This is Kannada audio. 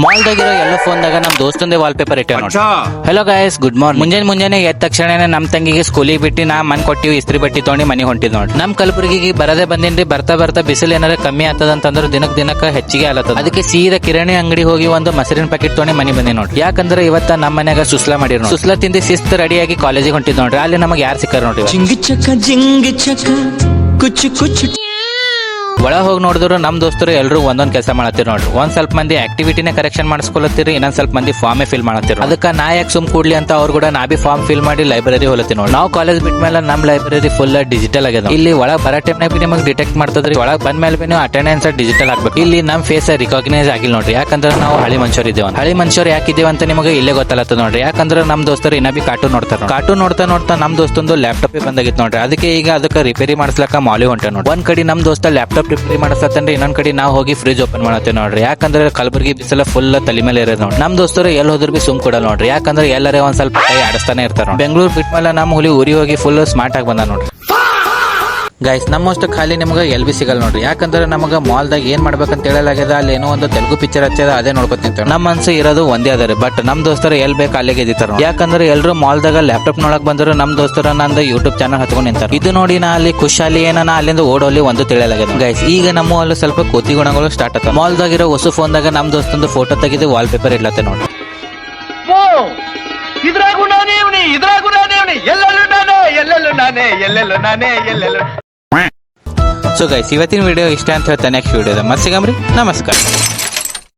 ಮಾಲ್ದಾಗಿರೋ ಎಲ್ಲೋ ಫೋನ್ದಾಗ ನಮ್ ದೋಸ್ತಂದೇ ವಾಲ್ ಪೇಪರ್ ಇಟ್ಟ ನೋಡಿ. Hello guys, good morning. ಮುಂಜಾನೆ ಎದ್ದ ತಕ್ಷಣ ನಮ್ ತಂಗಿಗೆ ಸ್ಕೂಲಿಗೆ ಬಿಟ್ಟು ನಾ ಮನ್ ಕೊಟ್ಟಿವಿ, ಇಸ್ತ್ರಿ ಬಟ್ಟಿ ತಗೊಂಡು ಮನೆ ಹೊಂಟಿದ್ ನೋಡಿ. ನಮ್ ಕಲಬುರಗಿಗೆ ಬರದೇ ಬಂದಿನ್ರಿ. ಬರ್ತಾ ಬಿಸಿಲು ಏನಾರ ಕಮ್ಮಿ ಆಗ್ತದಂತಂದ್ರೆ ದಿನಕ್ಕೆ ಹೆಚ್ಚಿಗೆ ಆಲತ್ತದ. ಅದಕ್ಕೆ ಸೀದಾ ಕಿರಾಣಿ ಅಂಗಡಿ ಹೋಗಿ ಒಂದು ಮೊಸರಿನ ಪ್ಯಾಕೆಟ್ ತಗೊಂಡು ಮನೆ ಬಂದಿ ನೋಡ್ರಿ. ಯಾಕಂದ್ರೆ ಇವತ್ತ ನಮ್ಮ ಮನ್ಯಾಗ ಸುಸ್ಲಾ ಮಾಡಿರ್ ನೋಡಿ. ಸುಸ್ಲಾ ತಿಂದಿ ಶಿಸ್ತು ರೆಡಿಯಾಗಿ ಕಾಲೇಜಿಗೆ ಹೊಂಟಿದ್ ನೋಡ್ರಿ. ಅಲ್ಲಿ ನಮಗೆ ಯಾರು ಸಿಕ್ಕಾರ ನೋಡ್ರಿ. ಒಳ ಹೋಗಿ ನೋಡಿದ್ರು ನಮ್ ದೋಸ್ತರು ಎಲ್ಲರೂ ಒಂದೊಂದ್ ಕೆಲಸ ಮಾಡತ್ತೀರಿ ನೋಡ್ರಿ. ಒಂದ್ ಸ್ವಲ್ಪ ಮಂದಿ ಆಕ್ಟಿವಿಟಿನೇ ಕರೆಕ್ಷನ್ ಮಾಡಿಸ್ಕೊಳತ್ತೀರಿ, ಇನ್ನೊಂದ್ ಸ್ವಲ್ಪ ಮಂದಿ ಫಾರ್ಮೇ ಫಿಲ್ ಮಾಡತ್ತೀರಿ. ಅದಕ್ಕೆ ನಾ ಯಾಕೆ ಸುಮ್ ಕೂಡ್ಲಿ ಅಂತ ಅವ್ರು ಕೂಡ ನಾ ಬಿ ಫಾರ್ಮ್ ಫಿಲ್ ಮಾಡಿ ಲೈಬ್ರರಿ ಹೋಲತ್ತೀವಿ ನೋಡಿ. ನಾವು ಕಾಲೇಜ್ ಬಿಟ್ಟ ಮೇಲೆ ನಮ್ ಲೈಬ್ರರಿ ಫುಲ್ ಡಿಜಿಟಲ್ ಆಗ್ಯದ. ಇಲ್ಲಿ ಒಳಗ್ ಬರೋ ಟೈಮ್ನಾಗ ಬಿ ನಿಮಗೆ ಡಿಟೆಕ್ಟ್ ಮಾಡ್ತದ್ರಿ. ಒಳಗ್ ಬಂದ ಮೇಲೆ ಬಿ ನೀವು ಅಟೆಂಡೆನ್ಸ್ ಡಿಜಿಟಲ್ ಆಗ್ಬೇಕು. ಇಲ್ಲಿ ನಮ್ ಫೇಸ್ ರಿಕಾಗ್ನೈಸ್ ಆಗಿಲ್ಲ ನೋಡ್ರಿ. ಯಾಕಂದ್ರೆ ನಾವು ಹಳಿ ಮನುಷ್ಯರು ಇದ್ದೇವೆ. ಹಳಿ ಮನುಷ್ಯರು ಯಾಕಿದ್ದೇವೆ ಅಂತ ನಿಮಗೆ ಇಲ್ಲೇ ಗೊತ್ತಲ್ಲತ್ತ ನೋಡ್ರಿ. ಯಾಕಂದ್ರೆ ನಮ್ ದೋಸ್ತರು ಇನ್ನ ಬಿ ಕಾರ್ಟೂನ್ ನೋಡ್ತಾರೆ. ಕಾರ್ಟೂನ್ ನೋಡ್ತಾ ನಮ್ ದೋಸ್ತಂದು ಲ್ಯಾಪ್ಟಾಪ್ ಬಂದಾಗಿತ್ತು ನೋಡ್ರಿ. ಅದಕ್ಕೆ ಈಗ ಅದಕ್ಕೆ ರಿಪೇರಿ ಮಾಡಿಸ್ಲಕ್ಕ ಮಾಲಿ ಹೊಂಟ ನೋಡಿ. ಒಂದ್ ಕಡೆ ನಮ್ ದೋಸ್ತ ಲ್ಯಾಪ್ಟಾಪ್ ರಿಪೇರಿ ಮಾಡಿಸ್ಲತ್ತಂದ್ರೆ ಇನ್ನೊಂದ್ ಕಡೆ ನಾವು ಹೋಗಿ ಫ್ರಿಜ್ ಓಪನ್ ಮಾಡತ್ತೇವೆ ನೋಡ್ರಿ. ಯಾಕಂದ್ರೆ ಕಲಬುರಗಿ ಬಿಸಿಲ ಫುಲ್ ತಲೆ ಮೇಲೆ ಇರೋದು ನೋಡಿ. ನಮ್ ದೋಸ್ತರು ಎಲ್ಲಿ ಹೋದ್ರು ಬಿ ಸುಮ್ ಕೊಡಲ್ಲ ನೋಡ್ರಿ. ಯಾಕಂದ್ರೆ ಎಲ್ಲರೇ ಒಂದ್ ಸ್ವಲ್ಪ ಕೈ ಆಡಿಸ್ತಾನೆ ಇರ್ತಾರ. ಬೆಂಗಳೂರು ಬಿಟ್ಟ ಮೇಲೆ ನಮ್ಮ ಹುಲಿ ಊರಿ ಹೋಗಿ ಫುಲ್ ಸ್ಮಾರ್ಟ್ ಆಗಿ ಬಂದ ನೋಡ್ರಿ. ಗೈಸ್, ನಮ್ಮಷ್ಟು ಖಾಲಿ ನಿಮ್ಗೆ ಎಲ್ ಬಿ ಸಿಗಲ್ಲ ನೋಡ್ರಿ. ಯಾಕಂದ್ರೆ ನಮಗೆ ಮಾಲ್ದಾಗ ಏನ್ ಮಾಡ್ಬೇಕಂತ ಹೇಳಲಾಗ್ಯದ. ಅಲ್ಲಿ ಏನೋ ಒಂದು ತೆಲುಗು ಪಿಕ್ಚರ್ ಹಚ್ಚದ, ಅದೇ ನೋಡ್ಕೊತಿಂತ ನಮ್ಮ ಮನ್ಸು ಇರೋದು ಒಂದೇ ಅದ. ಬಟ್ ನಮ್ ದೋಸ್ತರು ಎಲ್ ಬೇಕು ಅಲ್ಲಿಗೆ ಇದ್ದಿರ್ತಾರ. ಯಾಕಂದ್ರೆ ಎಲ್ಲರೂ ಮಾಲ್ದಾಗ ಲ್ಯಾಪ್ಟಾಪ್ ನೋಡಕ್ ಬಂದ್ರು ನಮ್ ದೋಸ್ತರ ನಂದು ಯೂಟ್ಯೂಬ್ ಚಾನಲ್ ಹತ್ಕೊಂಡು ನಿಂತಾರ. ಇದು ನೋಡಿ ನಾ ಅಲ್ಲಿ ಖುಷಾಲಿ ಏನ ಅಲ್ಲಿಂದ ಓಡೋಲಿ ಒಂದು ತಿಳಿಯಲಾಗ್ಯದ. ಗೈಸ್, ಈಗ ನಮ್ಮ ಅಲ್ಲಿ ಸ್ವಲ್ಪ ಕೋತಿ ಗುಣಗಳು ಸ್ಟಾರ್ಟ್ ಆಗ್ತವೆ. ಮಾಲ್ದಾಗಿರೋ ಹೊಸ ಫೋನ್ದಾಗ ನಮ್ ದೋಸ್ತಂದು ಫೋಟೋ ತೆಗೆದು ವಾಲ್ ಪೇಪರ್ ಇಡ್ಲತ್ತೆ ನೋಡ್ರಿ. ಸೊ ಗೈಸ್, ಇವತ್ತಿನ ವಿಡಿಯೋ ಇಷ್ಟ ಅಂತ ಹೇಳ್ತಾ ನೆಕ್ಸ್ಟ್ ವಿಡಿಯೋದ ಮತ್ತೆ ಸಿಗಮ್ರಿ. ನಮಸ್ಕಾರ.